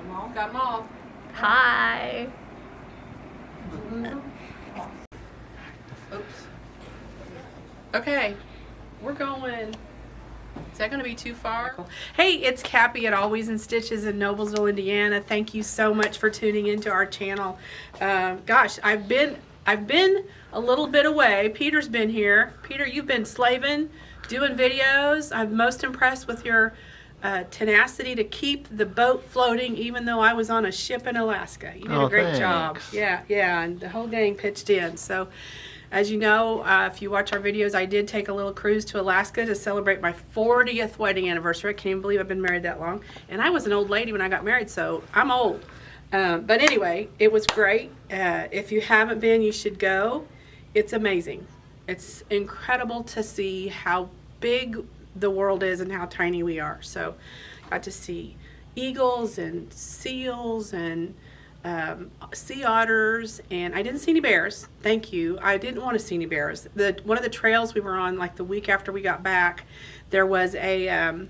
Got them all. Hi. Oops. Okay, we're going. Is that going to be too far? Hey, it's Cappy at Always in Stitches in Noblesville, Indiana. Thank you so much for tuning into our channel. Gosh, I've been a little bit away. Peter's been here. Peter, you've been slaving, doing videos. I'm most impressed with your tenacity to keep the boat floating, even though I was on a ship in Alaska. You did a great job. Yeah, and the whole gang pitched in. So, as you know, if you watch our videos, I did take a little cruise to Alaska to celebrate my 40th wedding anniversary. I can't even believe I've been married that long. And I was an old lady when I got married, so I'm old. But anyway, it was great. If you haven't been, you should go. It's amazing. It's incredible to see how big the world is and how tiny we are. So got to see eagles and seals and sea otters, and I didn't see any bears. Thank you. I didn't want to see any bears. One of the trails we were on, like the week after we got back, there was a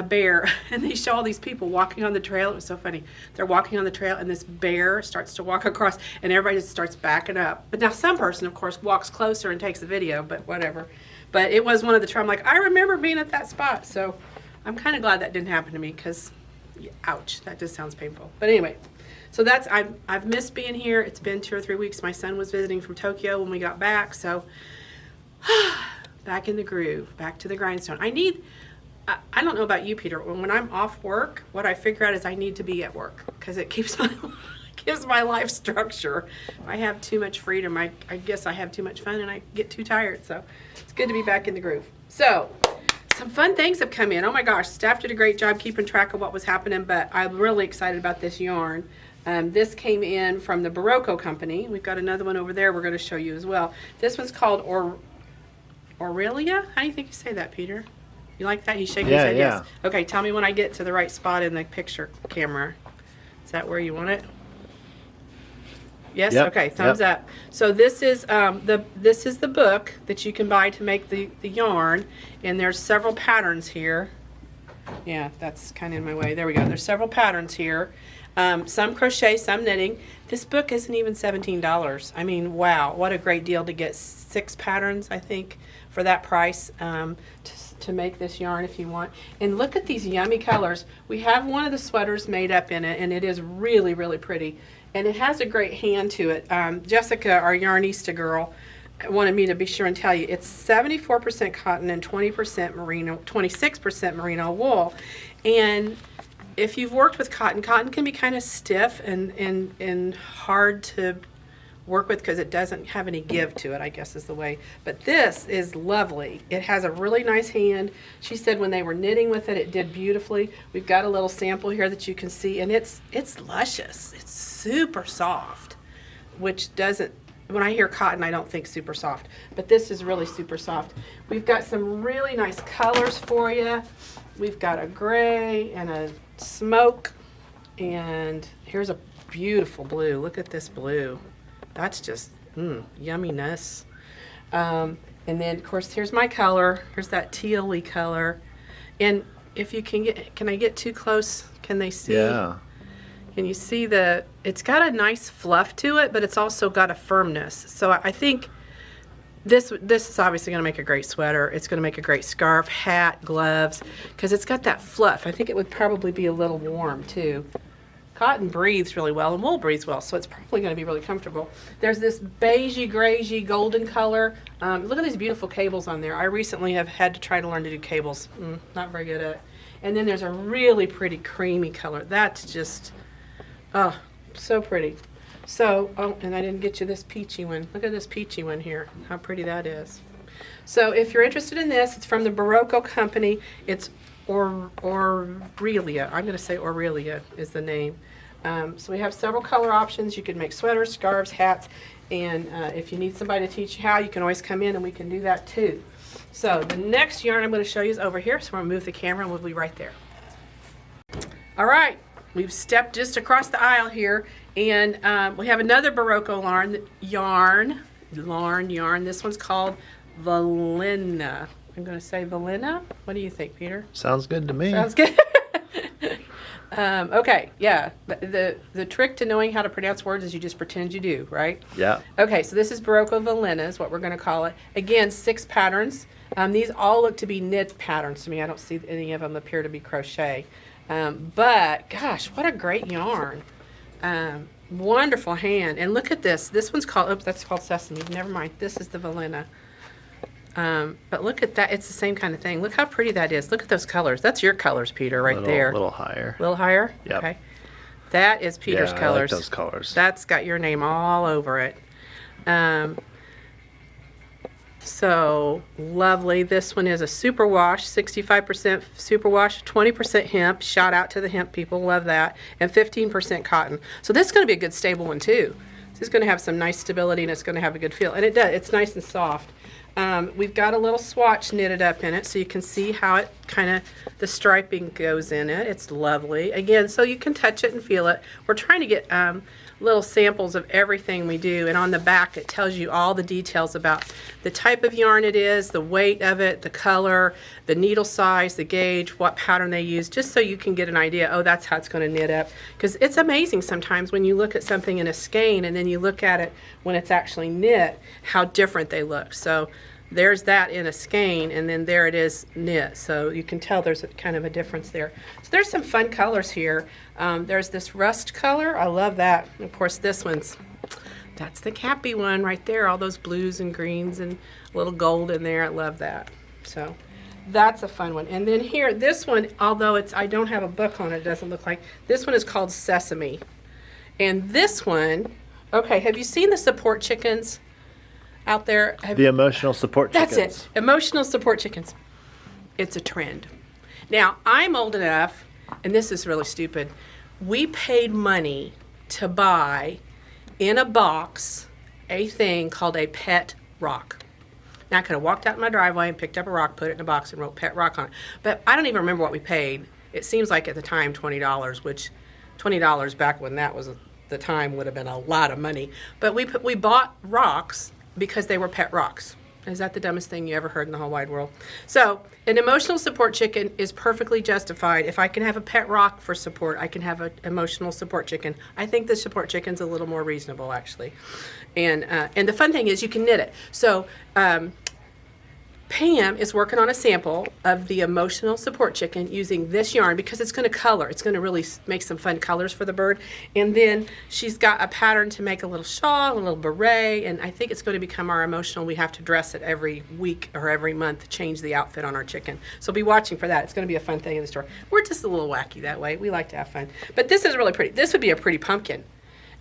bear, and they show all these people walking on the trail. It was so funny. They're walking on the trail, and this bear starts to walk across, and everybody just starts backing up. But now some person, of course, walks closer and takes a video, but whatever. But it was one of the trails. I'm like, I remember being at that spot. So I'm kind of glad that didn't happen to me, because, ouch, that just sounds painful. But anyway, so that's, I've missed being here. It's been 2 or 3 weeks. My son was visiting from Tokyo when we got back. So back in the groove, back to the grindstone. I don't know about you, Peter. When I'm off work, what I figure out is I need to be at work, because it keeps my life structure. If I have too much freedom, I guess I have too much fun and I get too tired. So it's good to be back in the groove. So some fun things have come in. Oh my gosh, staff did a great job keeping track of what was happening, but I'm really excited about this yarn. This came in from the Baroco company. We've got another one over there we're going to show you as well. This one's called Aurelia. How do you think you say that, Peter? You like that? He's shaking his head, yes. Okay, tell me when I get to the right spot in the picture camera. Is that where you want it? Yes? Yep. Okay, thumbs up. So this is the book that you can buy to make the yarn, and there's several patterns here. Yeah, that's kind of in my way. There we go. There's several patterns here. Some crochet, some knitting. This book isn't even $17. I mean, wow, what a great deal to get 6 patterns, I think, for that price, to make this yarn if you want. And look at these yummy colors. We have one of the sweaters made up in it, and it is really, really pretty. And it has a great hand to it. Jessica, our yarnista girl, wanted me to be sure and tell you it's 74% cotton and 20% merino, 26% merino wool. And if you've worked with cotton can be kind of stiff and hard to work with because it doesn't have any give to it, I guess is the way. But this is lovely. It has a really nice hand. She said when they were knitting with it, it did beautifully. We've got a little sample here that you can see, and it's luscious. It's super soft, which doesn't, when I hear cotton, I don't think super soft, but this is really super soft. We've got some really nice colors for you. We've got a gray and a smoke, and here's a beautiful blue. Look at this blue. That's just yumminess. And then, of course, here's my color. Here's that teal-y color. And if you can I get too close? Can they see? Yeah. Can you see it's got a nice fluff to it, but it's also got a firmness. So I think this is obviously going to make a great sweater. It's going to make a great scarf, hat, gloves, because it's got that fluff. I think it would probably be a little warm, too. Cotton breathes really well, and wool breathes well, so it's probably going to be really comfortable. There's this beigey, grayey, golden color. Look at these beautiful cables on there. I recently have had to try to learn to do cables. Not very good at it. And then there's a really pretty creamy color. That's just, oh, so pretty. So, oh, and I didn't get you this peachy one. Look at this peachy one here. How pretty that is. So if you're interested in this, it's from the Baroco company. It's Aurelia. I'm going to say Aurelia is the name. So we have several color options. You can make sweaters, scarves, hats, and if you need somebody to teach you how, you can always come in and we can do that too. So the next yarn I'm going to show you is over here. So I'm going to move the camera and we'll be right there. All right, we've stepped just across the aisle here, and we have another Baroco yarn. This one's called Valina. I'm going to say Valina. What do you think, Peter? Sounds good to me. Sounds good. Okay, yeah. The trick to knowing how to pronounce words is you just pretend you do, right? Yeah. Okay, so this is Baroco Valina is what we're going to call it. Again, 6 patterns. These all look to be knit patterns to me. I don't see any of them appear to be crochet. But, gosh, what a great yarn. Wonderful hand. And look at this. This one's called, oops, that's called Sesame. Never mind. This is the Valina. But look at that. It's the same kind of thing. Look how pretty that is. Look at those colors. That's your colors, Peter, right there. A little higher. A little higher? Yep. Okay. That is Peter's colors. I like those colors. That's got your name all over it. So lovely. This one is a super wash, 65% super wash, 20% hemp. Shout out to the hemp people. Love that. And 15% cotton. So this is going to be a good stable one too. This is going to have some nice stability and it's going to have a good feel. And it does. It's nice and soft. We've got a little swatch knitted up in it so you can see how it kind of, the striping goes in it. It's lovely. Again, so you can touch it and feel it. We're trying to get little samples of everything we do, and on the back it tells you all the details about the type of yarn it is, the weight of it, the color, the needle size, the gauge, what pattern they use, just so you can get an idea, oh, that's how it's going to knit up. Because it's amazing sometimes when you look at something in a skein and then you look at it when it's actually knit, how different they look. So there's that in a skein, and then there it is knit. So you can tell there's a kind of a difference there. So there's some fun colors here. There's this rust color. I love that. And of course, this one's, that's the Cappy one right there. All those blues and greens and a little gold in there. I love that. So that's a fun one. And then here, this one, although it's, I don't have a book on it, it doesn't look like, this one is called Sesame. And this one, okay, have you seen the support chickens out there? The emotional support chickens. That's it. Emotional support chickens. It's a trend. Now, I'm old enough, and this is really stupid, we paid money to buy in a box a thing called a pet rock. Now, I could have walked out in my driveway and picked up a rock, put it in a box, and wrote pet rock on it. But I don't even remember what we paid. It seems like at the time $20, which $20 back when that was the time would have been a lot of money. But we bought rocks because they were pet rocks. Is that the dumbest thing you ever heard in the whole wide world? So an emotional support chicken is perfectly justified. If I can have a pet rock for support, I can have an emotional support chicken. I think the support chicken's a little more reasonable, actually. And the fun thing is you can knit it. So Pam is working on a sample of the emotional support chicken using this yarn because it's going to color. It's going to really make some fun colors for the bird. And then she's got a pattern to make a little shawl, a little beret, and I think it's going to become our emotional. We have to dress it every week or every month to change the outfit on our chicken. So be watching for that. It's going to be a fun thing in the store. We're just a little wacky that way. We like to have fun. But this is really pretty. This would be a pretty pumpkin.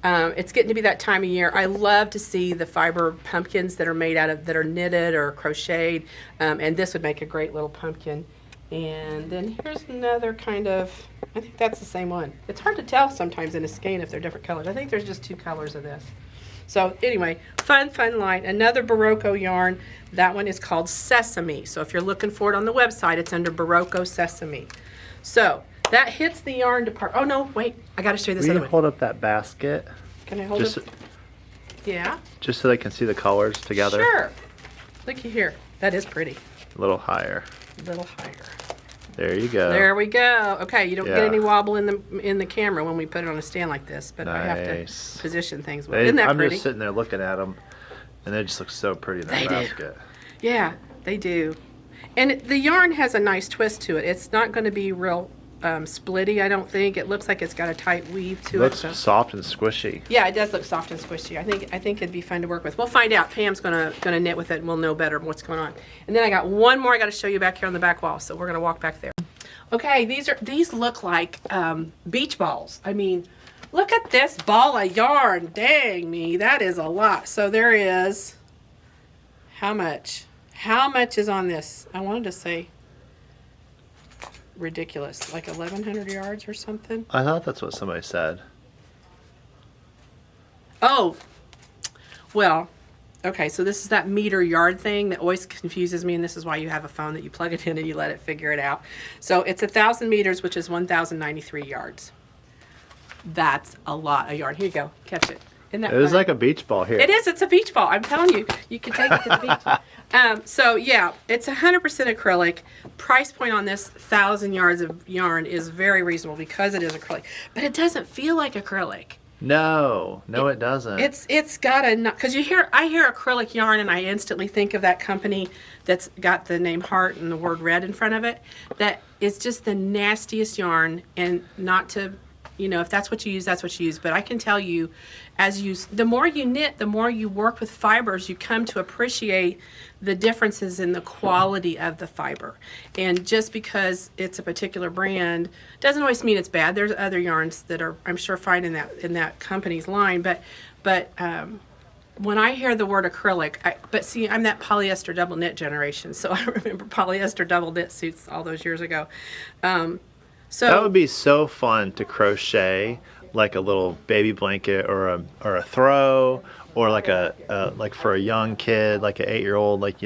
It's getting to be that time of year. I love to see the fiber pumpkins that are made out of, that are knitted or crocheted, and this would make a great little pumpkin. And then here's another kind of, I think that's the same one. It's hard to tell sometimes in a skein if they're different colors. I think there's just 2 colors of this. So anyway, fun line. Another Baroco yarn. That one is called Sesame. So if you're looking for it on the website, it's under Baroco Sesame. So that hits the yarn department. Oh no, wait, I got to show you this other one. Will you hold up that basket? Can I hold it? Yeah. Just so they can see the colors together. Sure. Looky here. That is pretty. A little higher. A little higher. There you go. There we go. Okay, you don't get any wobble in the camera when we put it on a stand like this, but nice. I have to position things well. Isn't that I'm pretty? just sitting there looking at them, and they just look so pretty in that basket. Yeah, they do. And the yarn has a nice twist to it. It's not going to be real splitty, I don't think. It looks like it's got a tight weave to it. Looks soft and squishy. Yeah, it does look soft and squishy. I think it'd be fun to work with. We'll find out. Pam's gonna knit with it, and we'll know better what's going on. And then I got one more I got to show you back here on the back wall. So we're gonna walk back there. Okay, these look like beach balls. I mean, look at this ball of yarn. Dang me, that is a lot. So there is, how much? How much is on this? I wanted to say ridiculous, like 1,100 yards or something. I thought that's what somebody said. Oh, well, okay, so this is that meter yard thing that always confuses me, and this is why you have a phone that you plug it in and you let it figure it out. So it's 1,000 meters, which is 1,093 yards. That's a lot of yarn. Here you go, catch it. Isn't that fun? It is like a beach ball here. It is, it's a beach ball. I'm telling you, you can take it to the beach. So yeah, it's 100% acrylic. Price point on this 1,000 yards of yarn is very reasonable because it is acrylic, but it doesn't feel like acrylic. No, it doesn't. It's got a, because I hear acrylic yarn and I instantly think of that company that's got the name Heart and the word red in front of it. That is just the nastiest yarn, and not to, if that's what you use, that's what you use. But I can tell you, the more you knit, the more you work with fibers, you come to appreciate the differences in the quality of the fiber. And just because it's a particular brand doesn't always mean it's bad. There's other yarns that are, I'm sure, fine in that company's line. But when I hear the word acrylic, but see, I'm that polyester double knit generation, so I remember polyester double knit suits all those years ago. So that would be so fun to crochet like a little baby blanket or a throw, or like like for a young kid, like an 8-year-old, like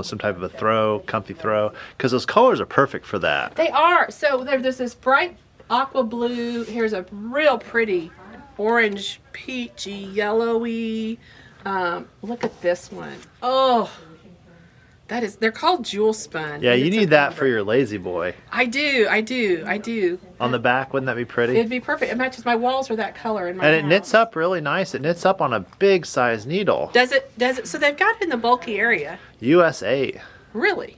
some type of a throw, comfy throw, because those colors are perfect for that. They are. So there's this bright aqua blue. Here's a real pretty orange, peachy, yellowy. Look at this one. Oh, they're called jewel spun. Yeah, you need that for your lazy boy. I do. On the back, wouldn't that be pretty? It'd be perfect. It matches, my walls are that color in my And house. it knits up really nice. It knits up on a big size needle. Does it? So they've got it in the bulky area. US 8. Really?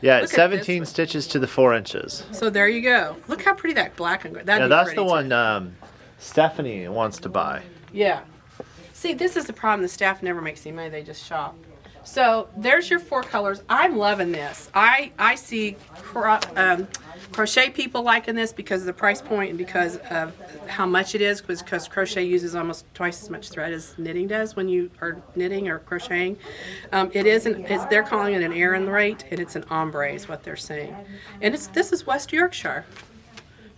Yeah, Look it's at 17 this one. stitches to the 4 inches. So there you go. Look how pretty that black and gray. Yeah, that's the one Stephanie wants to buy. Yeah. See, this is the problem. The staff never makes any money. They just shop. So there's your 4 colors. I'm loving this. I see crochet people liking this because of the price point and because of how much it is, because crochet uses almost twice as much thread as knitting does when you are knitting or crocheting. They're calling it an Aran rate, and it's an ombre is what they're saying. And this is West Yorkshire.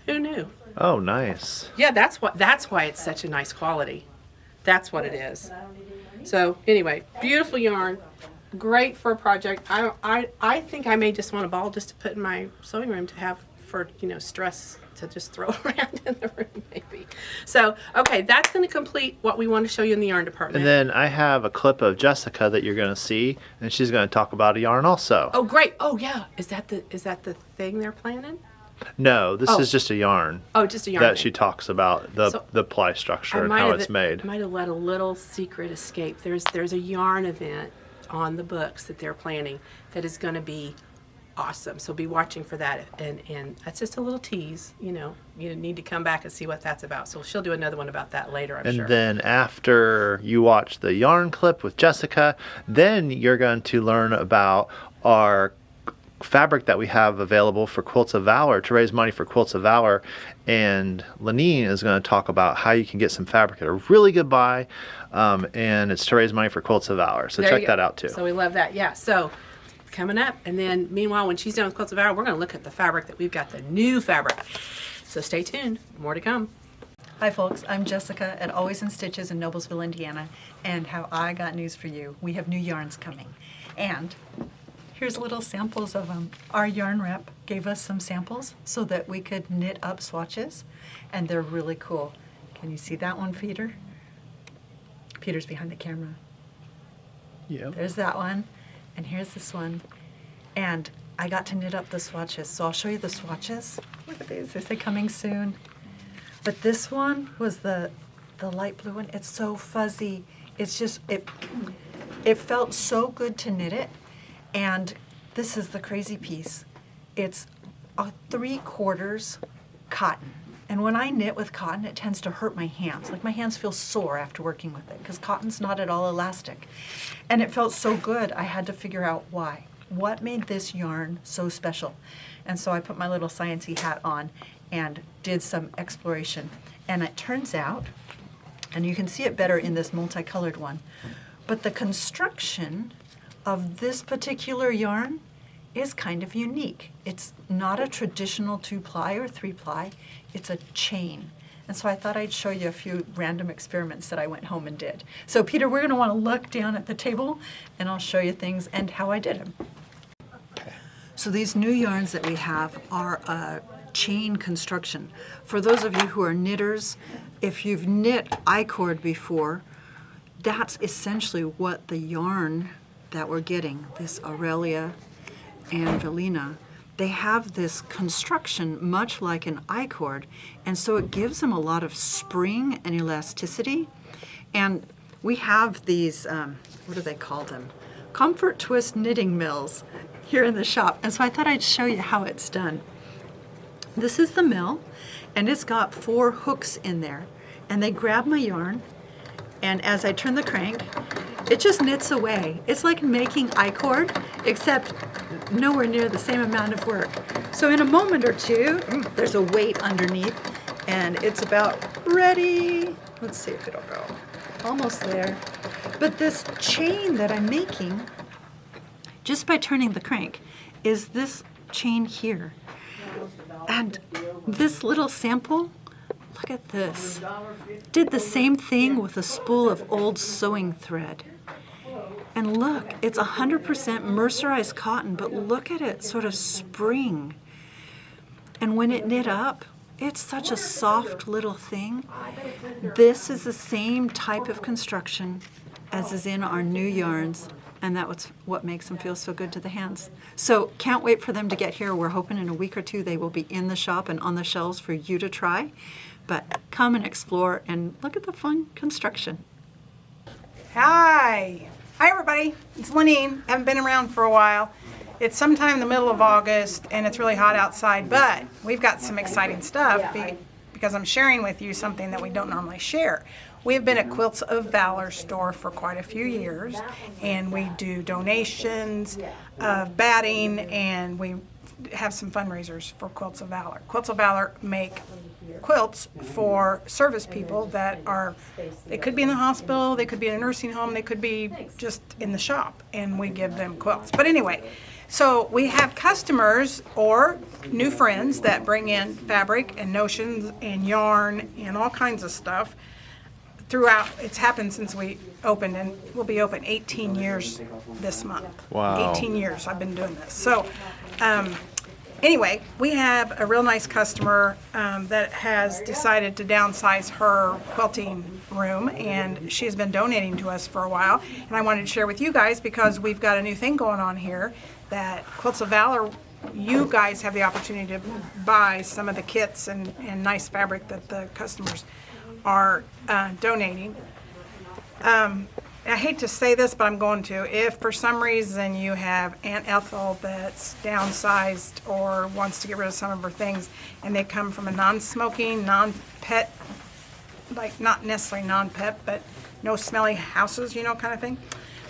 Who knew? Oh, nice. Yeah, that's why it's such a nice quality. That's what it is. So anyway, beautiful yarn, great for a project. I think I may just want a ball just to put in my sewing room to have for stress to just throw around in the room maybe. So okay, that's going to complete what we want to show you in the yarn department. And then I have a clip of Jessica that you're going to see, and she's going to talk about a yarn also. Oh great! Oh yeah, is that the thing they're planning? No, this is just a yarn. Oh, just a yarn that thing. she talks about the ply structure and how it's made. I might have let a little secret escape. There's a yarn event on the books that they're planning that is going to be awesome. So be watching for that. And that's just a little tease. You need to come back and see what that's about. So she'll do another one about that later, I'm sure. And then after you watch the yarn clip with Jessica, then you're going to learn about our fabric that we have available for Quilts of Valor, to raise money for Quilts of Valor. And Lenine is going to talk about how you can get some fabric at a really good buy, and it's to raise money for Quilts of Valor. So check that out too. So we love that. Yeah. So coming up, and then meanwhile, when she's done with Quilts of Valor, we're going to look at the fabric that we've got, the new fabric. So stay tuned. More to come. Hi folks, I'm Jessica at Always in Stitches in Noblesville, Indiana, and how I got news for you. We have new yarns coming, and here's little samples of them. Our yarn rep gave us some samples so that we could knit up swatches, and they're really cool. Can you see that one, Peter? Peter's behind the camera. Yeah. There's that one, and here's this one. And I got to knit up the swatches, so I'll show you the swatches. Look at these, they say coming soon. But this one was the light blue one. It's so fuzzy. It's just, it felt so good to knit it. And this is the crazy piece. It's a 3/4 cotton. And when I knit with cotton, it tends to hurt my hands. Like my hands feel sore after working with it because cotton's not at all elastic. And it felt so good, I had to figure out why. What made this yarn so special? And so I put my little sciencey hat on and did some exploration. And it turns out, and you can see it better in this multicolored one, but the construction of this particular yarn is kind of unique. It's not a traditional 2-ply or 3-ply, it's a chain. And so I thought I'd show you a few random experiments that I went home and did. So Peter, we're going to want to look down at the table and I'll show you things and how I did them. So these new yarns that we have are a chain construction. For those of you who are knitters, if you've knit I-cord before, that's essentially what the yarn that we're getting, this Aurelia and Valina, they have this construction much like an I-cord, and so it gives them a lot of spring and elasticity. And we have these, what do they call them? Comfort twist knitting mills here in the shop. And so I thought I'd show you how it's done. This is the mill, and it's got 4 hooks in there. And they grab my yarn, and as I turn the crank, it just knits away. It's like making I-cord, except nowhere near the same amount of work. So in a moment or two, there's a weight underneath, and it's about ready. Let's see if it'll go. Almost there. But this chain that I'm making, just by turning the crank, is this chain here. And this little sample, look at this, did the same thing with a spool of old sewing thread. And look, it's 100% mercerized cotton, but look at it sort of spring. And when it knit up, it's such a soft little thing. This is the same type of construction as is in our new yarns, and that's what makes them feel so good to the hands. So can't wait for them to get here. We're hoping in a week or two they will be in the shop and on the shelves for you to try. But come and explore and look at the fun construction. Hi everybody, it's Lenine. Haven't been around for a while. It's sometime in the middle of August and it's really hot outside, but we've got some exciting stuff because I'm sharing with you something that we don't normally share. We've been at Quilts of Valor store for quite a few years, and we do donations of batting, and we have some fundraisers for Quilts of Valor. Quilts of Valor make quilts for service people that are, they could be in the hospital, they could be in a nursing home, they could be just in the shop, and we give them quilts. But anyway, so we have customers or new friends that bring in fabric and notions and yarn and all kinds of stuff throughout. It's happened since we opened, and we'll be open 18 years this month. Wow. 18 years I've been doing this. So anyway, we have a real nice customer that has decided to downsize her quilting room, and she's been donating to us for a while. And I wanted to share with you guys because we've got a new thing going on here that Quilts of Valor, you guys have the opportunity to buy some of the kits and nice fabric that the customers are donating. I hate to say this, but I'm going to. If for some reason you have Aunt Ethel that's downsized or wants to get rid of some of her things, and they come from a non-smoking, non-pet, like not necessarily non-pet, but no smelly houses, you know, kind of thing,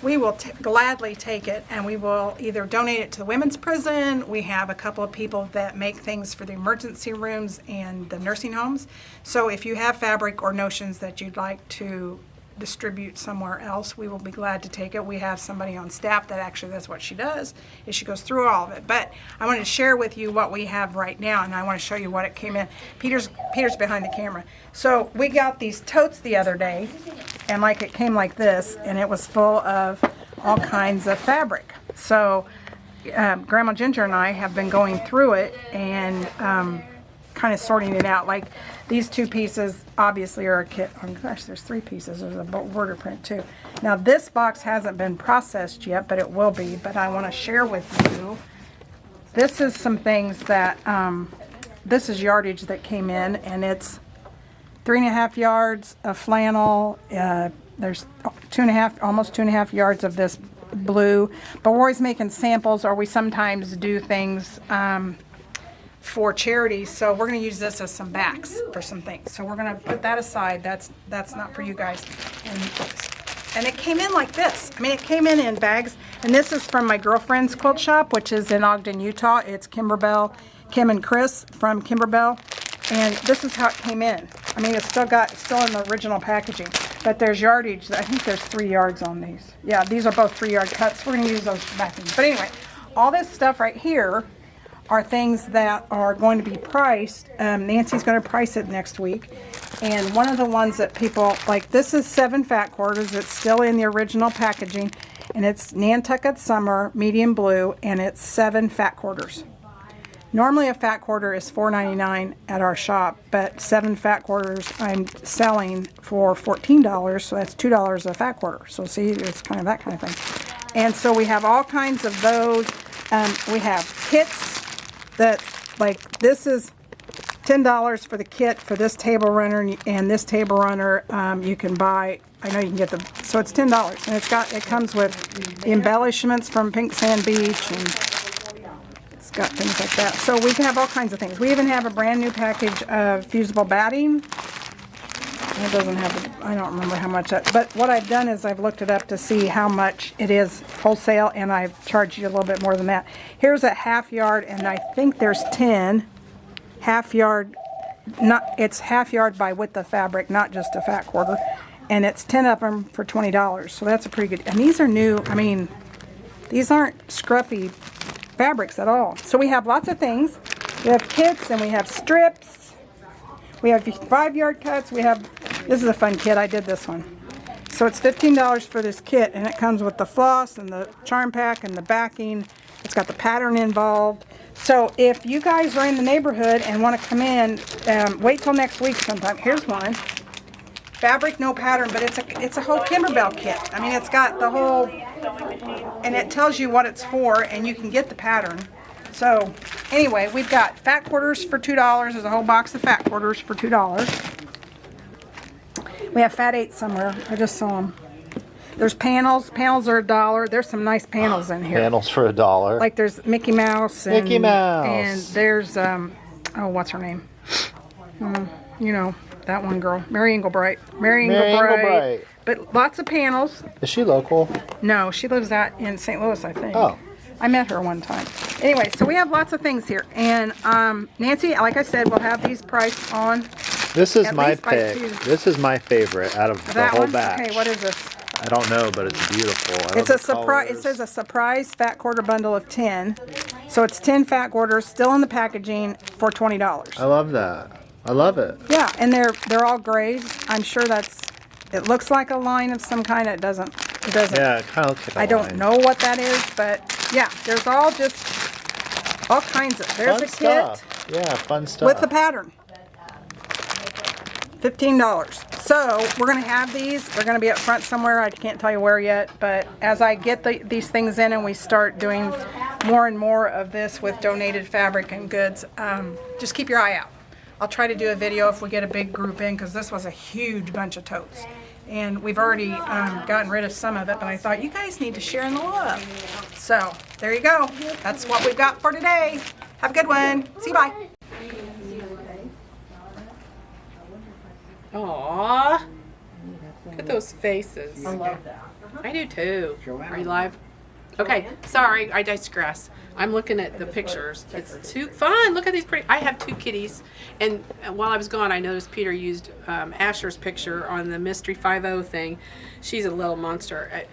we will gladly take it, and we will either donate it to the women's prison. We have a couple of people that make things for the emergency rooms and the nursing homes. So if you have fabric or notions that you'd like to distribute somewhere else, we will be glad to take it. We have somebody on staff that actually, that's what she does, is she goes through all of it. But I wanted to share with you what we have right now, and I want to show you what it came in. Peter's behind the camera. So we got these totes the other day, and like it came like this, and it was full of all kinds of fabric. So Grandma Ginger and I have been going through it and kind of sorting it out. Like these 2 pieces obviously are a kit. Oh gosh, there's 3 pieces. There's a border print too. Now this box hasn't been processed yet, but it will be. But I want to share with you. This is some things that, this is yardage that came in, and it's 3.5 yards of flannel. There's 2.5, almost 2.5 yards of this blue. But we're always making samples, or we sometimes do things for charity. So we're going to use this as some backs for some things. So we're going to put that aside. That's not for you guys. And it came in like this. I mean, it came in bags. And this is from my girlfriend's quilt shop, which is in Ogden, Utah. It's Kim and Chris from Kimberbell. And this is how it came in. I mean, it's still in the original packaging, but there's yardage. I think there's 3 yards on these. Yeah, these are both 3-yard cuts. We're going to use those for backing. But anyway, all this stuff right here are things that are going to be priced. Nancy's going to price it next week. And one of the ones that people like, this is 7 fat quarters. It's still in the original packaging, and it's Nantucket Summer medium blue, and it's 7 fat quarters. Normally a fat quarter is $4.99 at our shop, but 7 fat quarters I'm selling for $14, so that's $2 a fat quarter. So see, it's kind of that kind of thing. And so we have all kinds of those. We have kits that, like, this is $10 for the kit for this table runner, and this table runner you can buy. I know you can get the, so it's $10, and it comes with the embellishments from Pink Sand Beach, and it's got things like that. So we have all kinds of things. We even have a brand new package of fusible batting. It doesn't have, I don't remember how much that, but what I've done is I've looked it up to see how much it is wholesale, and I've charged you a little bit more than that. Here's a half yard, and I think there's 10 half yard, it's half yard by width of fabric, not just a fat quarter, and it's 10 of them for $20. So that's a pretty good, and these are new. I mean, these aren't scruffy fabrics at all. So we have lots of things. We have kits, and we have strips. We have 5-yard cuts. We have, this is a fun kit. I did this one. So it's $15 for this kit, and it comes with the floss and the charm pack and the backing. It's got the pattern involved. So if you guys are in the neighborhood and want to come in, wait till next week sometime. Here's one. Fabric, no pattern, but it's a whole Kimberbell kit. I mean, it's got the whole, and it tells you what it's for, and you can get the pattern. So anyway, we've got fat quarters for $2. There's a whole box of fat quarters for $2. We have fat 8 somewhere. I just saw them. There's panels. Panels are $1. There's some nice panels in here. Panels for $1. Like there's Mickey Mouse. And, Mickey Mouse. And there's, oh, what's her name? You know, that one girl. Mary Englebright. Mary Englebright. But lots of panels. Is she local? No, she lives out in St. Louis, I think. Oh. I met her one time. Anyway, so we have lots of things here. And Nancy, like I said, we'll have these priced on. This is At my least by pick. Tuesday. This is my favorite out of the That whole one? batch. Okay, what is this? I don't know, but it's beautiful. I love It's a the surprise. It colors. says a surprise fat quarter bundle of 10. So it's 10 fat quarters still in the packaging for $20. I love that. I love it. Yeah, and they're all grays. I'm sure it looks like a line of some kind. It doesn't. Yeah, it kind of looks like a I don't line. know what that is, but yeah, there's all kinds of. There's Fun a kit stuff. Yeah, fun stuff. with the pattern. $15. So we're gonna have these. They're gonna be up front somewhere. I can't tell you where yet, but as I get these things in and we start doing more and more of this with donated fabric and goods, just keep your eye out. I'll try to do a video if we get a big group in, because this was a huge bunch of totes. And we've already gotten rid of some of it, but I thought you guys need to share in the love. So there you go. That's what we've got for today. Have a good one. See you, bye. Aww. Look at those faces. I love that. I do too. Are you live? Okay, sorry, I digress. I'm looking at the pictures. It's too fun. Look at these pretty. I have 2 kitties, and while I was gone, I noticed Peter used Asher's picture on the Mystery 5.0 thing. She's a little monster.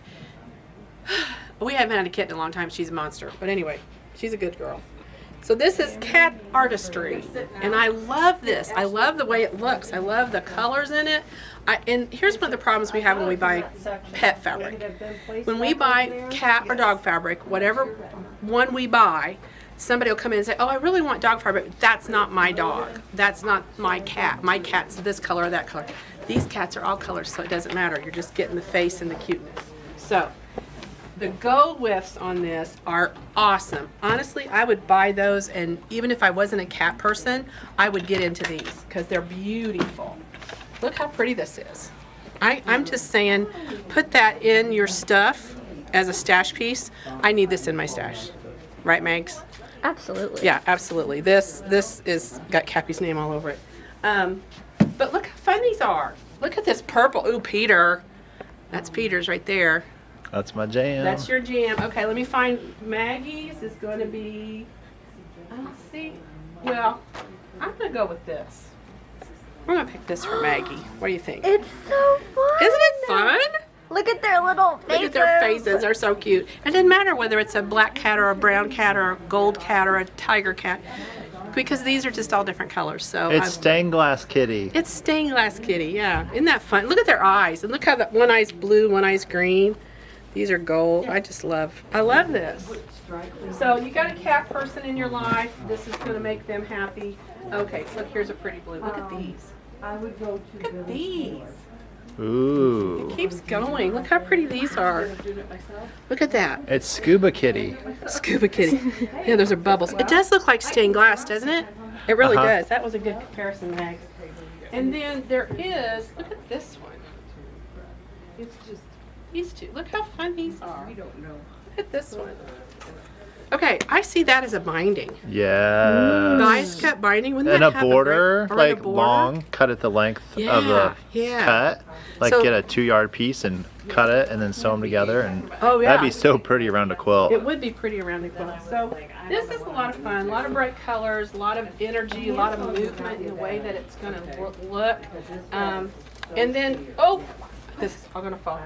We haven't had a kitten in a long time. She's a monster. But anyway, she's a good girl. So this is cat artistry, and I love this. I love the way it looks. I love the colors in it. And here's one of the problems we have when we buy pet fabric. When we buy cat or dog fabric, whatever one we buy, somebody will come in and say, oh, I really want dog fabric. That's not my dog. That's not my cat. My cat's this color or that color. These cats are all colors, so it doesn't matter. You're just getting the face and the cuteness. So the gold widths on this are awesome. Honestly, I would buy those, and even if I wasn't a cat person, I would get into these because they're beautiful. Look how pretty this is. I'm just saying, put that in your stuff as a stash piece. I need this in my stash. Right, Megs? Absolutely. Yeah, absolutely. This is got Cappy's name all over it. But look how fun these are. Look at this purple. Ooh, Peter. That's Peter's right there. That's my jam. That's your jam. Okay, let me find Maggie's. Is going to be, let's see. Well, I'm going to go with this. We're going to pick this for Maggie. What do you think? It's so fun. Isn't it fun? Look at their little faces. Look at their faces. They're so cute. It doesn't matter whether it's a black cat or a brown cat or a gold cat or a tiger cat, because these are just all different colors. So It's stained glass kitty. It's stained glass kitty, yeah. Isn't that fun? Look at their eyes. And look how that one eye's blue, one eye's green. These are gold. I love this. So you got a cat person in your life. This is going to make them happy. Okay, so look, here's a pretty blue. Look at these. Look at these. Ooh. Keeps going. Look how pretty these are. Look at that. It's Scuba Kitty. Scuba Kitty. Yeah, those are bubbles. It does look like stained glass, doesn't it? It really does. That was a good comparison, Meg. And then there is, look at this one. It's just these two. Look how fun these are. Look at this one. Okay, I see that as a binding. Yes. Nice cut binding. Wouldn't And that a have border, or like a border? long, cut at the length of the cut. Like So- get a 2-yard piece and cut it and then sew them together. And Oh, yeah. that'd be so pretty around a quilt. It would be pretty around the quilt. So this is a lot of fun, a lot of bright colors, a lot of energy, a lot of movement in the way that it's going to look. And then, oh, this is all going to fall.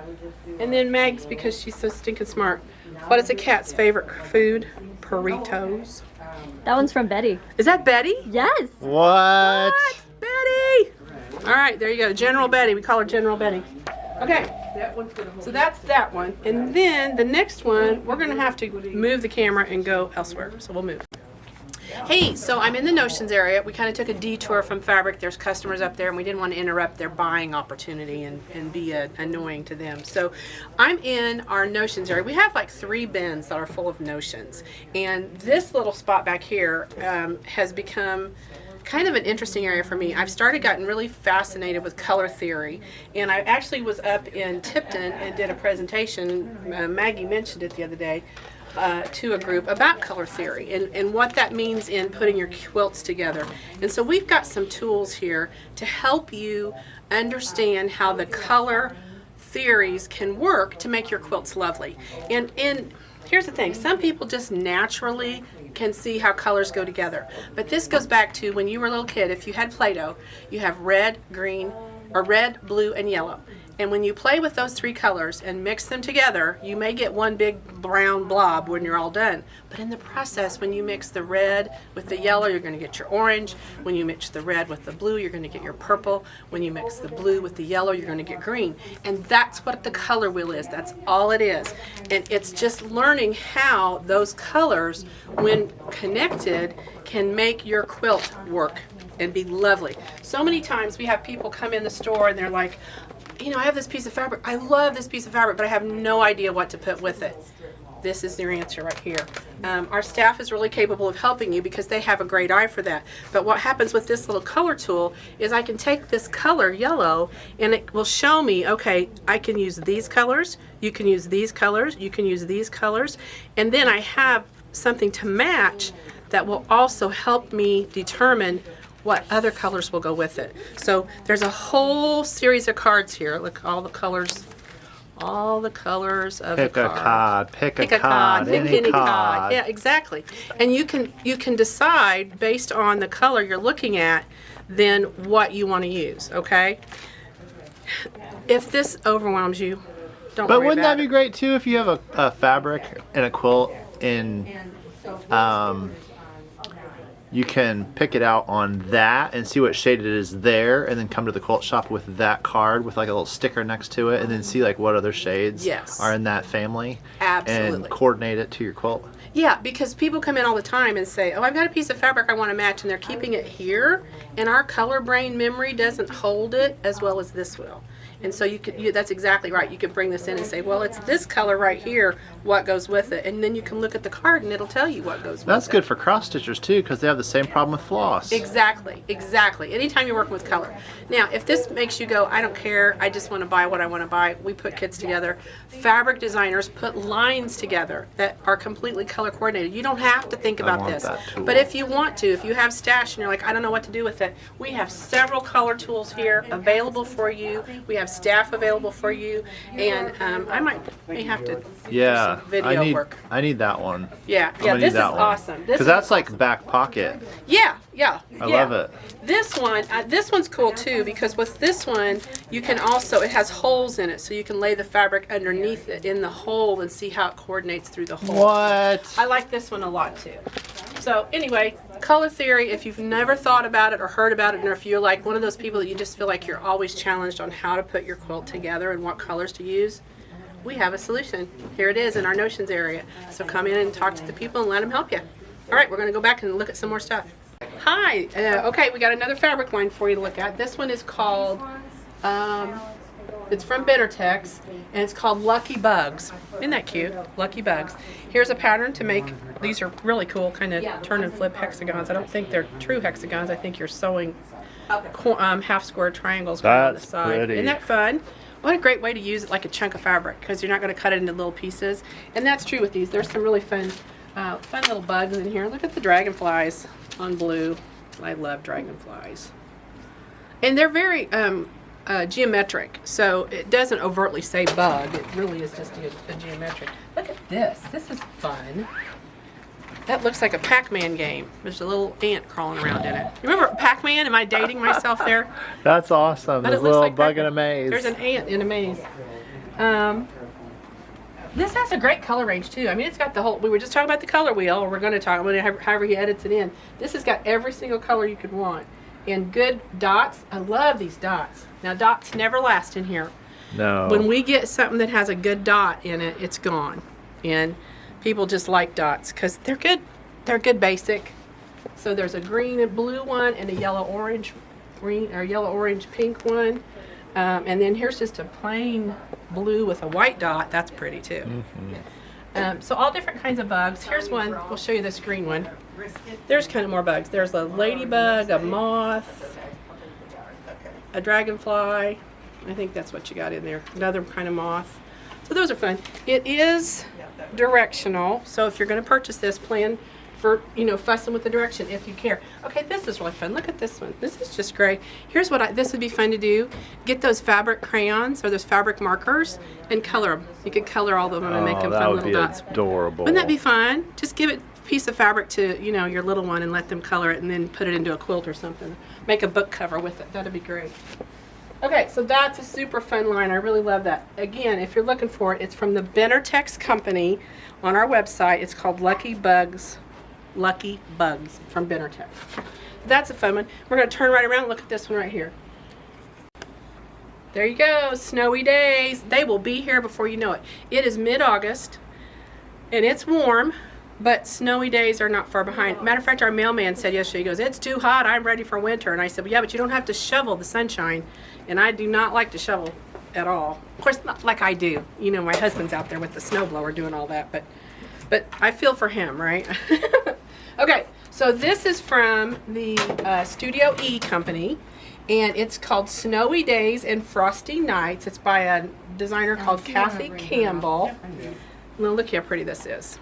And then Meg's, because she's so stinking smart, what is a cat's favorite food? Burritos. That one's from Betty. Is that Betty? Yes. What? Betty! All right, there you go. General Betty. We call her General Betty. Okay, so that's that one. And then the next one, we're going to have to move the camera and go elsewhere. So we'll move. Hey, so I'm in the notions area. We kind of took a detour from fabric. There's customers up there, and we didn't want to interrupt their buying opportunity and be annoying to them. So I'm in our notions area. We have like 3 bins that are full of notions. And this little spot back here has become kind of an interesting area for me. I've gotten really fascinated with color theory, and I actually was up in Tipton and did a presentation. Maggie mentioned it the other day. To a group about color theory and what that means in putting your quilts together. And so we've got some tools here to help you understand how the color theories can work to make your quilts lovely. And here's the thing, some people just naturally can see how colors go together. But this goes back to when you were a little kid. If you had Play-Doh, you have red, green, or red, blue, and yellow. And when you play with those 3 colors and mix them together, you may get one big brown blob when you're all done. But in the process, when you mix the red with the yellow, you're going to get your orange. When you mix the red with the blue, you're going to get your purple. When you mix the blue with the yellow, you're going to get green. And that's what the color wheel is. That's all it is. And it's just learning how those colors, when connected, can make your quilt work and be lovely. So many times we have people come in the store and they're like, you know, I have this piece of fabric. I love this piece of fabric, but I have no idea what to put with it. This is your answer right here. Our staff is really capable of helping you because they have a great eye for that. But what happens with this little color tool is I can take this color, yellow, and it will show me, okay, I can use these colors, you can use these colors, you can use these colors, and then I have something to match that will also help me determine what other colors will go with it. So there's a whole series of cards here. Look, all the colors of the card. Pick a card. Pick any card. Yeah, exactly. And you can decide based on the color you're looking at then what you want to use, okay? If this overwhelms you, don't worry But wouldn't about that be it. great too if you have a fabric and a quilt in you can pick it out on that and see what shade it is there, and then come to the quilt shop with that card with like a little sticker next to it, and then see like what other shades are in that family. Absolutely. And coordinate it to your quilt. Yeah, because people come in all the time and say, oh, I've got a piece of fabric I want to match, and they're keeping it here, and our color brain memory doesn't hold it as well as this will. And so that's exactly right. You could bring this in and say, well, it's this color right here, what goes with it? And then you can look at the card and it'll tell you what goes with it. That's good for cross stitchers too, because they have the same problem with floss. Exactly, exactly. Anytime you're working with color. Now, if this makes you go, I don't care, I just want to buy what I want to buy, we put kits together. Fabric designers put lines together that are completely color coordinated. You don't have to think about this. But if you want to, if you have stash and you're like, I don't know what to do with it, we have several color tools here available for you. We have staff available for you, and I may have to do some video work. I need that one. Yeah, this is awesome. Because that's like back pocket. Yeah. I love it. This one's cool too, because with this one, you can also, it has holes in it, so you can lay the fabric underneath it in the hole and see how it coordinates through the hole. What? I like this one a lot too. So anyway, color theory, if you've never thought about it or heard about it, or if you're like one of those people that you just feel like you're always challenged on how to put your quilt together and what colors to use, we have a solution. Here it is in our notions area. So come in and talk to the people and let them help you. All right, we're going to go back and look at some more stuff. Hi. Okay, we got another fabric line for you to look at. This one is called It's from Bittertex, and it's called Lucky Bugs. Isn't that cute? Lucky Bugs. Here's a pattern to make. These are really cool, kind of turn and flip hexagons. I don't think they're true hexagons. I think you're sewing half square triangles on the side. Pretty. Isn't that fun? What a great way to use it like a chunk of fabric, because you're not going to cut it into little pieces. And that's true with these. There's some really fun little bugs in here. Look at the dragonflies on blue. I love dragonflies. And they're very geometric, so it doesn't overtly say bug. It really is just a geometric. Look at this. This is fun. That looks like a Pac-Man game. There's a little ant crawling around in it. You remember Pac-Man? Am I dating myself there? That's awesome. But There's it a looks little like bug in Pac-Man. a maze. There's an ant in a maze. This has a great color range too. I mean, it's got the whole, we were just talking about the color wheel, or we're going to talk about it however he edits it in. This has got every single color you could want. And good dots. I love these dots. Now, dots never last in here. No. When we get something that has a good dot in it, it's gone. And people just like dots because they're good. They're good basic. So there's a green and blue one and a yellow orange green or yellow orange pink one. And then here's just a plain blue with a white dot. That's pretty too. So all different kinds of bugs. Here's one. We'll show you this green one. There's kind of more bugs. There's a ladybug, a moth, a dragonfly. I think that's what you got in there. Another kind of moth. So those are fun. It is directional. So if you're going to purchase this, plan for, fussing with the direction if you care. Okay, this is really fun. Look at this one. This is just great. Here's what this would be fun to do. Get those fabric crayons or those fabric markers and color them. You could color all of them and make them fun little dots. Adorable. Wouldn't that be fun? Just give it a piece of fabric to, your little one and let them color it and then put it into a quilt or something. Make a book cover with it. That'd be great. Okay, so that's a super fun line. I really love that. Again, if you're looking for it, it's from the Bittertex company on our website. It's called Lucky Bugs from Bittertex. That's a fun one. We're going to turn right around and look at this one right here. There you go, snowy days. They will be here before you know it. It is mid-August, and it's warm, but snowy days are not far behind. Matter of fact, our mailman said yesterday, he goes, it's too hot, I'm ready for winter. And I said, well, yeah, but you don't have to shovel the sunshine. And I do not like to shovel at all. Of course, not like I do. My husband's out there with the snowblower doing all that, but I feel for him, right? Okay, so this is from the Studio E company, and it's called Snowy Days and Frosty Nights. It's by a designer called Kathy Campbell. Well, look how pretty this is.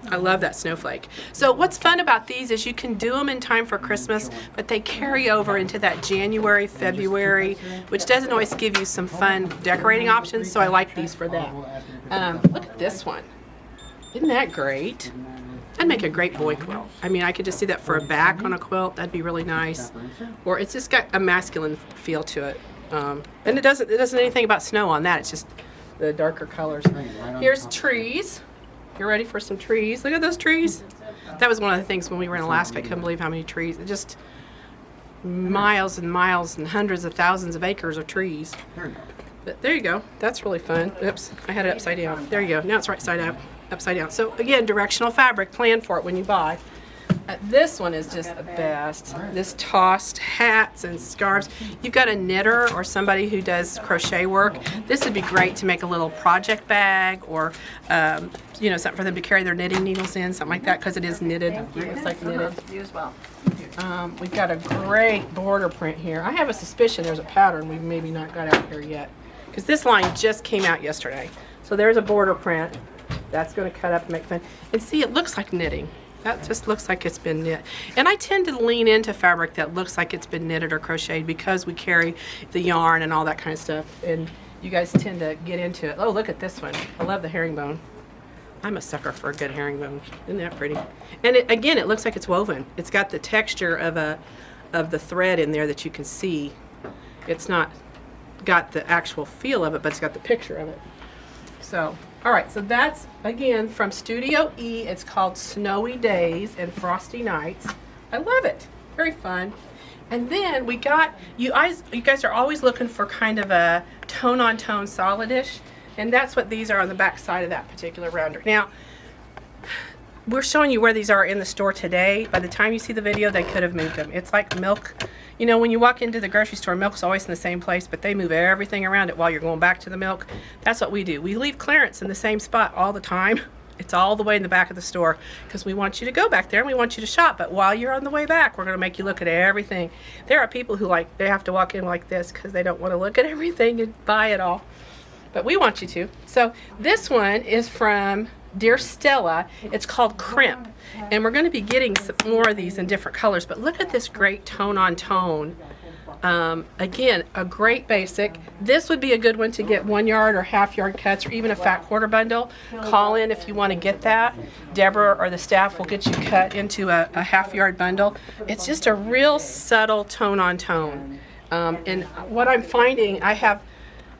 I love that snowflake. So what's fun about these is you can do them in time for Christmas, but they carry over into that January, February, which doesn't always give you some fun decorating options, so I like these for that. Look at this one. Isn't that great? I'd make a great boy quilt. I mean, I could just see that for a back on a quilt. That'd be really nice. Or it's just got a masculine feel to it. And it doesn't anything about snow on that. It's just the darker colors. Here's trees. You're ready for some trees. Look at those trees. That was one of the things when we were in Alaska. I couldn't believe how many trees. Just miles and miles and hundreds of thousands of acres of trees. But there you go. That's really fun. Oops, I had it upside down. There you go. Now it's right side up. Upside down. So again, directional fabric, plan for it when you buy. This one is just the best. This tossed hats and scarves. You've got a knitter or somebody who does crochet work. This would be great to make a little project bag or something for them to carry their knitting needles in, something like that, because it is knitted. It's like knitted. You as well. We've got a great border print here. I have a suspicion there's a pattern we've maybe not got out here yet, because this line just came out yesterday. So there's a border print. That's going to cut up and make fun. And see, it looks like knitting. That just looks like it's been knit. And I tend to lean into fabric that looks like it's been knitted or crocheted because we carry the yarn and all that kind of stuff. And you guys tend to get into it. Oh, look at this one. I love the herringbone. I'm a sucker for a good herringbone. Isn't that pretty? And again, it looks like it's woven. It's got the texture of the thread in there that you can see. It's not got the actual feel of it, but it's got the picture of it. So, all right, so that's, again, from Studio E. It's called Snowy Days and Frosty Nights. I love it. Very fun. And then we got, you guys are always looking for kind of a tone-on-tone solidish, and that's what these are on the back side of that particular rounder. Now, we're showing you where these are in the store today. By the time you see the video, they could have moved them. It's like milk, You know, when you walk into the grocery store, milk's always in the same place, but they move everything around it while you're going back to the milk. That's what we do. We leave clearance in the same spot all the time. It's all the way in the back of the store because we want you to go back there and we want you to shop. But while you're on the way back, we're going to make you look at everything. There are people who they have to walk in like this because they don't want to look at everything and buy it all. But we want you to. So this one is from Dear Stella. It's called Crimp. And we're going to be getting some more of these in different colors. But look at this great tone on tone. Again, a great basic. This would be a good one to get 1 yard or half yard cuts or even a fat quarter bundle. Call in if you want to get that. Deborah or the staff will get you cut into a half yard bundle. It's just a real subtle tone on tone. And what I'm finding, I have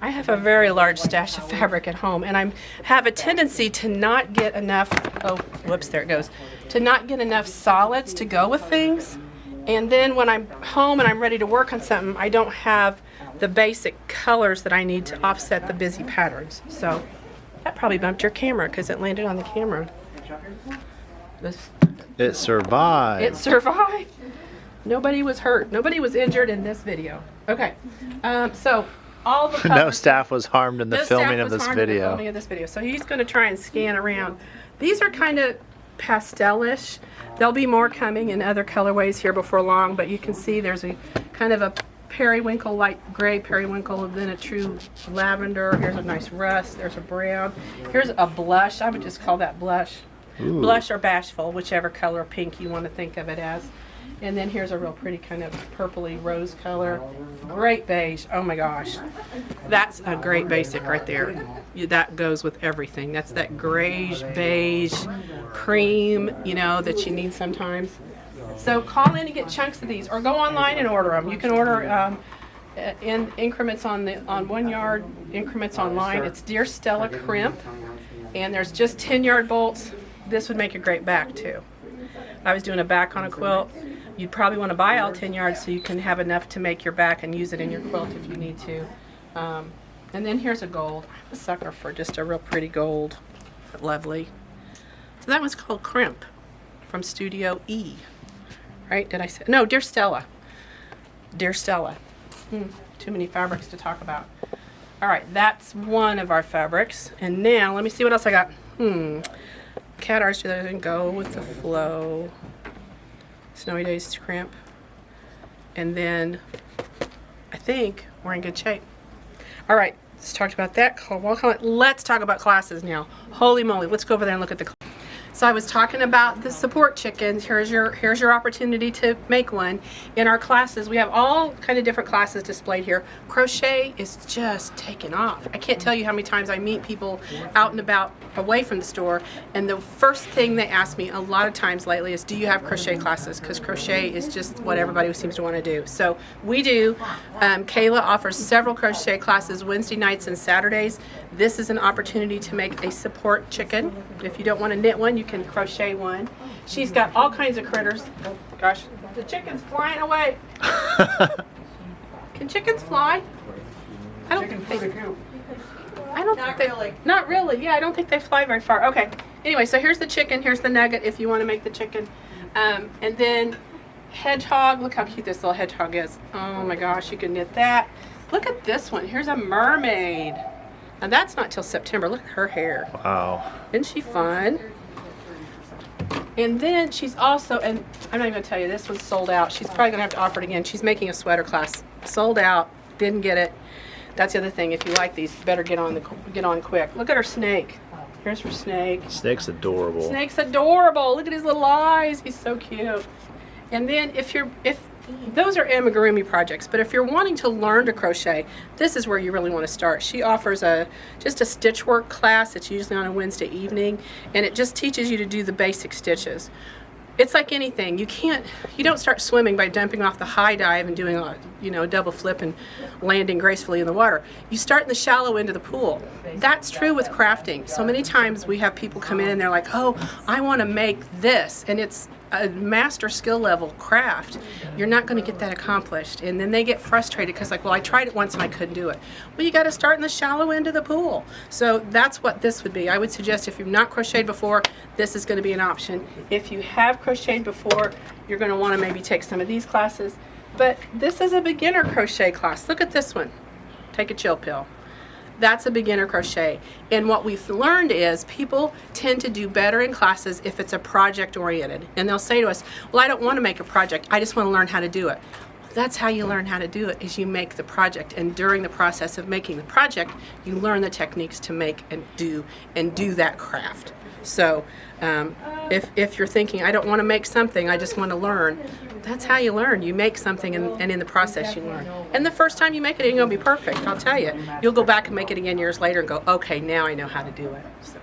a very large stash of fabric at home, and I have a tendency to not get enough, oh, whoops, there it goes, to not get enough solids to go with things. And then when I'm home and I'm ready to work on something, I don't have the basic colors that I need to offset the busy patterns. So that probably bumped your camera because it landed on the camera. It survived. It survived. Nobody was hurt. Nobody was injured in this video. Okay, so all the colors, no staff was harmed in the no filming staff of was this harmed in the video. filming of this video. So he's going to try and scan around. These are kind of pastelish. There'll be more coming in other colorways here before long, but you can see there's a kind of a periwinkle, light gray periwinkle, then a true lavender. Here's a nice rust. There's a brown. Here's a blush. I would just call that blush. Ooh. Blush or bashful, whichever color pink you want to think of it as. And then here's a real pretty kind of purpley rose color. Great beige. Oh my gosh. That's a great basic right there. That goes with everything. That's that grayish beige cream, you know, that you need sometimes. So call in and get chunks of these, or go online and order them. You can order in increments on 1 yard increments online. It's Dear Stella Crimp, and there's just 10-yard bolts. This would make a great back too. I was doing a back on a quilt. You'd probably want to buy all 10 yards so you can have enough to make your back and use it in your quilt if you need to. And then here's a gold. I'm a sucker for just a real pretty gold. Lovely. So that one's called Crimp from Studio E. Right? Did I say? No, Dear Stella. Dear Stella. Too many fabrics to talk about. All right, that's one of our fabrics. And now, let me see what else I got. Cat Artistry doesn't go with the flow. Snowy Days Crimp. And then I think we're in good shape. All right, let's talk about that. Let's talk about classes now. Holy moly, let's go over there and look at the class. So I was talking about the support chickens. Here's your opportunity to make one. In our classes, we have all kind of different classes displayed here. Crochet is just taking off. I can't tell you how many times I meet people out and about away from the store, and the first thing they ask me a lot of times lately is, do you have crochet classes? Because crochet is just what everybody seems to want to do. So we do. Kayla offers several crochet classes Wednesday nights and Saturdays. This is an opportunity to make a support chicken. If you don't want to knit one, you can crochet one. She's got all kinds of critters. Oh gosh, the chicken's flying away. Can chickens fly? I don't think they do. Not really. Yeah, I don't think they fly very far. Okay. Anyway, so here's the chicken. Here's the nugget if you want to make the chicken. And then hedgehog. Look how cute this little hedgehog is. Oh my gosh, you can knit that. Look at this one. Here's a mermaid. And that's not till September. Look at her hair. Wow. Isn't she fun? And then she's also, and I'm not even going to tell you, this one's sold out. She's probably going to have to offer it again. She's making a sweater class. Sold out. Didn't get it. That's the other thing. If you like these, better get on quick. Look at her snake. Here's her snake. Snake's adorable. Snake's adorable. Look at his little eyes. He's so cute. And then if those are amigurumi projects, but if you're wanting to learn to crochet, this is where you really want to start. She offers just a stitch work class. It's usually on a Wednesday evening, and it just teaches you to do the basic stitches. It's like anything. You don't start swimming by jumping off the high dive and doing a double flip and landing gracefully in the water. You start in the shallow end of the pool. That's true with crafting. So many times we have people come in and they're like, oh, I want to make this, and it's a master skill level craft. You're not going to get that accomplished, and then they get frustrated because well, I tried it once and I couldn't do it. Well, you got to start in the shallow end of the pool. So that's what this would be. I would suggest if you've not crocheted before, this is going to be an option. If you have crocheted before, you're going to want to maybe take some of these classes. But this is a beginner crochet class. Look at this one. Take a chill pill. That's a beginner crochet. And what we've learned is people tend to do better in classes if it's a project oriented. And they'll say to us, well, I don't want to make a project. I just want to learn how to do it. That's how you learn how to do it, is you make the project. And during the process of making the project, you learn the techniques to make and do that craft. So if you're thinking, I don't want to make something, I just want to learn, that's how you learn. You make something, and in the process you learn. And the first time you make it ain't going to be perfect, I'll tell you. You'll go back and make it again years later and go, okay, now I know how to do it. So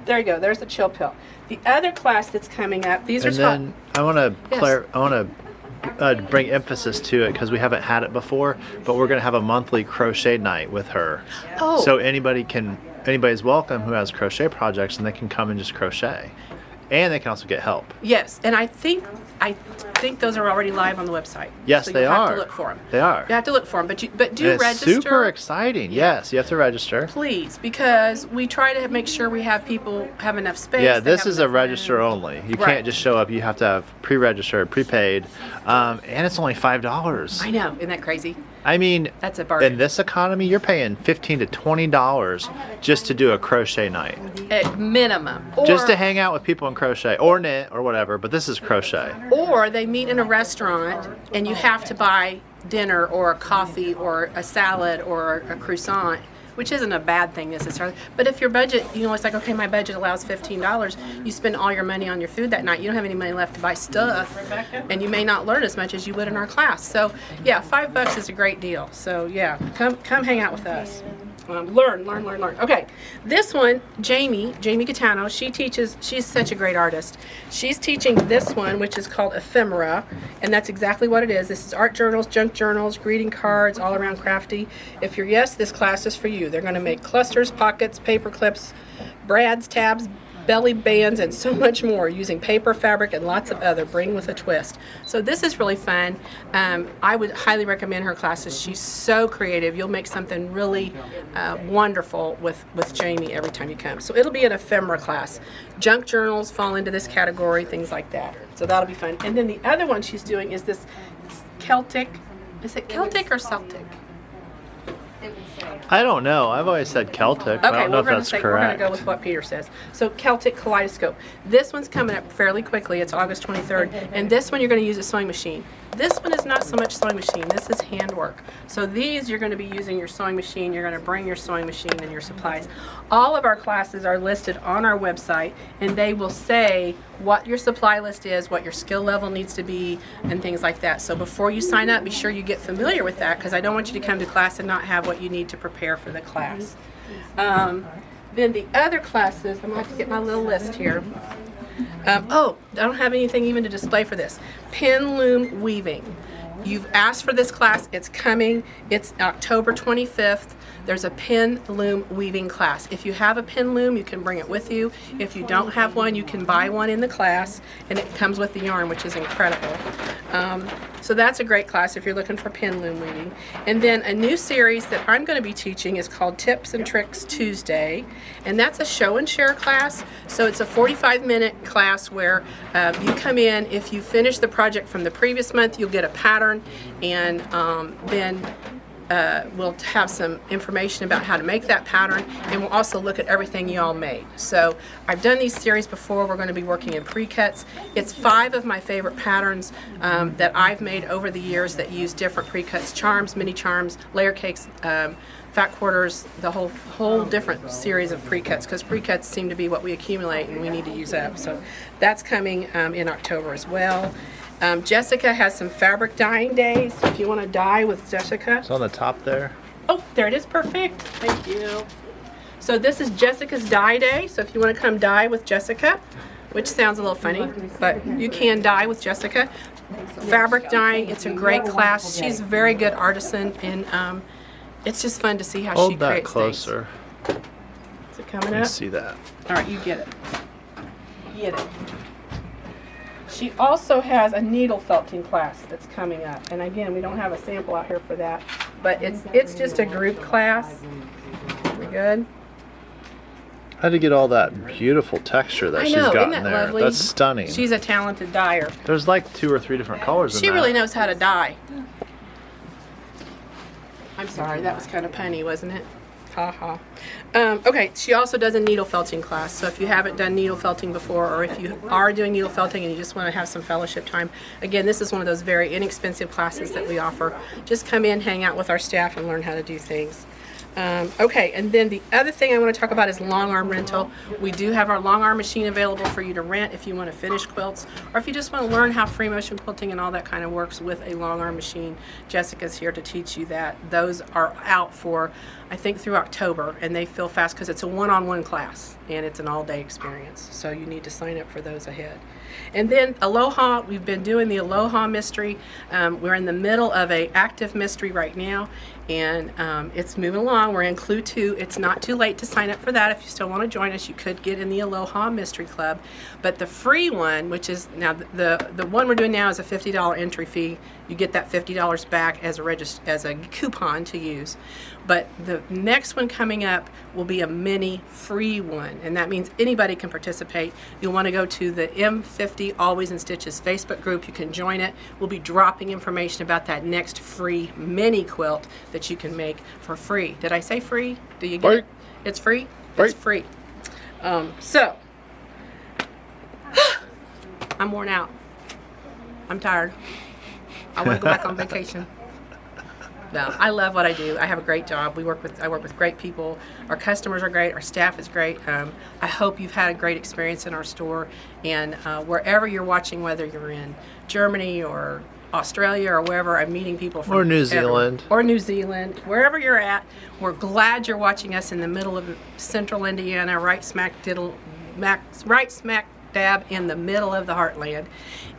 there you go. There's the chill pill. The other class that's coming up, these are taught. And then I want to bring emphasis to it because we haven't had it before, but we're going to have a monthly crochet night with her. Oh. So anybody's welcome who has crochet projects, and they can come and just crochet. And they can also get help. Yes, and I think those are already live on the website. Yes, so they you are. have to look for them. They are. You have to look for them, but do And it's register. super exciting. Yes, you have to register. Please, because we try to make sure we have people have enough space. Yeah, they this have is a enough room. register only. You Right. can't just show up. You have to have pre-registered, prepaid, and it's only $5. I know, isn't that crazy? I mean, That's a bargain. in this economy, you're paying $15 to $20 just to do a crochet night, At minimum. just to hang out with people and crochet or knit or whatever. But this is crochet. Or they meet in a restaurant and you have to buy dinner or a coffee or a salad or a croissant, which isn't a bad thing necessarily. But if your budget, it's like, okay, my budget allows $15, you spend all your money on your food that night. You don't have any money left to buy stuff, and you may not learn as much as you would in our class. So yeah, $5 is a great deal. So yeah, come hang out with us. Learn. Okay, this one, Jamie Catano, she's such a great artist. She's teaching this one, which is called Ephemera, and that's exactly what it is. This is art journals, junk journals, greeting cards, all around crafty. If you're yes, this class is for you. They're going to make clusters, pockets, paper clips, brads, tabs, belly bands, and so much more using paper, fabric, and lots of other bring with a twist. So this is really fun. I would highly recommend her classes. She's so creative. You'll make something really wonderful with Jamie every time you come. So it'll be an ephemera class. Junk journals fall into this category, things like that. So that'll be fun. And then the other one she's doing is this Celtic. Is it Celtic or Celtic? I don't know. I've always said Celtic. But I don't know if that's we're correct. going to go with what Peter says. So Celtic Kaleidoscope. This one's coming up fairly quickly. It's August 23rd. And this one you're going to use a sewing machine. This one is not so much sewing machine. This is handwork. So these you're going to be using your sewing machine. You're going to bring your sewing machine and your supplies. All of our classes are listed on our website, and they will say what your supply list is, what your skill level needs to be, and things like that. So before you sign up, be sure you get familiar with that, because I don't want you to come to class and not have what you need to prepare for the class. Then the other classes, I'm going to have to get my little list here. I don't have anything even to display for this. Pin loom weaving. You've asked for this class. It's coming. It's October 25th. There's a pin loom weaving class. If you have a pin loom, you can bring it with you. If you don't have one, you can buy one in the class, and it comes with the yarn, which is incredible. So that's a great class if you're looking for pin loom weaving. And then a new series that I'm going to be teaching is called Tips and Tricks Tuesday, and that's a show and share class. So it's a 45-minute class where you come in. If you finish the project from the previous month, you'll get a pattern, and then we'll have some information about how to make that pattern, and we'll also look at everything you all made. So I've done these series before. We're going to be working in pre-cuts. It's 5 of my favorite patterns that I've made over the years that use different pre-cuts, charms, mini charms, layer cakes, fat quarters, the whole different series of pre-cuts, because pre-cuts seem to be what we accumulate and we need to use up. So that's coming in October as well. Jessica has some fabric dyeing days. If you want to dye with Jessica. It's on the top there. Oh, there it is. Perfect. Thank you. So this is Jessica's dye day. So if you want to come dye with Jessica, which sounds a little funny, but you can dye with Jessica. Fabric dyeing, it's a great class. She's a very good artisan, and it's just fun to see how she Hold that creates closer. things. Is it coming Let me up? see that. All right, you get it. Get it. She also has a needle felting class that's coming up, and again, we don't have a sample out here for that, but it's just a group class. We good? How to get all that beautiful texture that I she's know, got isn't in that there. lovely? That's stunning. She's a talented dyer. There's like 2 or 3 different colors in She that. really knows how to dye. I'm sorry, that was kind of punny, wasn't it? Ha ha. Okay, she also does a needle felting class. So if you haven't done needle felting before, or if you are doing needle felting and you just want to have some fellowship time, again, this is one of those very inexpensive classes that we offer. Just come in, hang out with our staff, and learn how to do things. Okay, and then the other thing I want to talk about is long arm rental. We do have our long arm machine available for you to rent if you want to finish quilts, or if you just want to learn how free motion quilting and all that kind of works with a long arm machine. Jessica's here to teach you that. Those are out for, I think, through October, and they fill fast because it's a one-on-one class and it's an all-day experience. So you need to sign up for those ahead. And then Aloha, we've been doing the Aloha mystery. We're in the middle of a active mystery right now, and it's moving along. We're in Clue 2. It's not too late to sign up for that. If you still want to join us, you could get in the Aloha Mystery Club. But the free one, which is now the one we're doing now, is a $50 entry fee. You get that $50 back as a coupon to use. But the next one coming up will be a mini free one, and that means anybody can participate. You'll want to go to the M50 Always in Stitches Facebook group. You can join it. We'll be dropping information about that next free mini quilt that you can make for free. Did I say free? Do you get it? It's free? It's free. So, I'm worn out. I'm tired. I want to go back on vacation. No, I love what I do. I have a great job. I work with great people. Our customers are great. Our staff is great. I hope you've had a great experience in our store. And wherever you're watching, whether you're in Germany or Australia or wherever, I'm meeting people from Or New Zealand. Or New Zealand, wherever you're at. We're glad you're watching us in the middle of central Indiana, right smack dab in the middle of the heartland.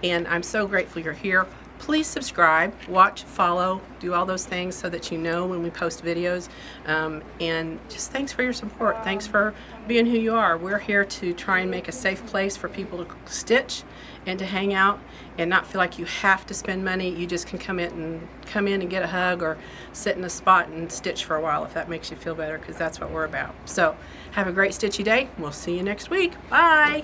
And I'm so grateful you're here. Please subscribe, watch, follow, do all those things so that you know when we post videos. And just thanks for your support. Thanks for being who you are. We're here to try and make a safe place for people to stitch and to hang out and not feel like you have to spend money. You just can come in and get a hug or sit in a spot and stitch for a while if that makes you feel better, because that's what we're about. So have a great stitchy day. We'll see you next week. Bye.